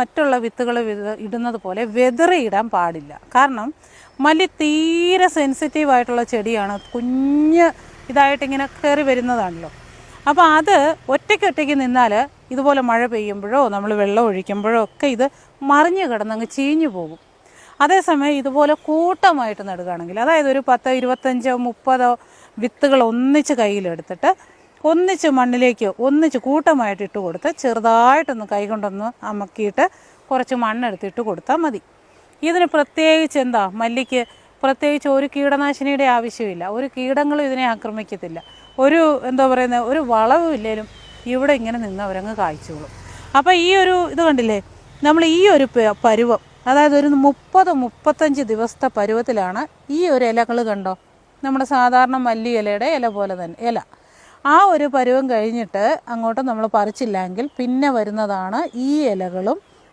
മറ്റുള്ള വിത്തുകൾ ഇടുന്നത് പോലെ വെതറിയിടാൻ പാടില്ല. കാരണം മല്ലി തീരെ സെൻസിറ്റീവായിട്ടുള്ള ചെടിയാണ്, കുഞ്ഞ് ഇതായിട്ടിങ്ങനെ കയറി വരുന്നതാണല്ലോ. അപ്പോൾ അത് ഒറ്റയ്ക്കൊറ്റയ്ക്ക് നിന്നാൽ ഇതുപോലെ മഴ പെയ്യുമ്പോഴോ നമ്മൾ വെള്ളം ഒഴിക്കുമ്പോഴോ ഒക്കെ ഇത് മറിഞ്ഞ് കിടന്നങ്ങ് ചീഞ്ഞു പോകും. അതേസമയം ഇതുപോലെ കൂട്ടമായിട്ട് നടുകയാണെങ്കിൽ, അതായത് ഒരു 10, 25, 30 വിത്തുകൾ ഒന്നിച്ച് കയ്യിലെടുത്തിട്ട് ഒന്നിച്ച് മണ്ണിലേക്ക് ഒന്നിച്ച് കൂട്ടമായിട്ട് ഇട്ട് കൊടുത്ത് ചെറുതായിട്ടൊന്ന് കൈകൊണ്ടൊന്ന് അമക്കിയിട്ട് കുറച്ച് മണ്ണെടുത്തിട്ട് കൊടുത്താൽ മതി. ഇതിന് പ്രത്യേകിച്ച് മല്ലിക്ക് പ്രത്യേകിച്ച് ഒരു കീടനാശിനിയുടെ ആവശ്യമില്ല. ഒരു കീടങ്ങളും ഇതിനെ ആക്രമിക്കത്തില്ല. ഒരു ഒരു വളവും ഇല്ലേലും ഇവിടെ ഇങ്ങനെ നിന്ന് അവരങ്ങ് കായ്ച്ചോളും. അപ്പോൾ ഈ ഒരു ഇത് കണ്ടില്ലേ, നമ്മൾ ഈ ഒരു പരുവം, അതായത് ഒരു 30-35 ദിവസത്തെ പരുവത്തിലാണ് ഈ ഒരു ഇലകൾ കണ്ടോ, നമ്മുടെ സാധാരണ മല്ലി ഇലയുടെ ഇല പോലെ തന്നെ ഇല. ആ ഒരു പരുവം കഴിഞ്ഞിട്ട് അങ്ങോട്ട് നമ്മൾ പറിച്ചില്ലെങ്കിൽ പിന്നെ വരുന്നതാണ് ഈ ഇലകളും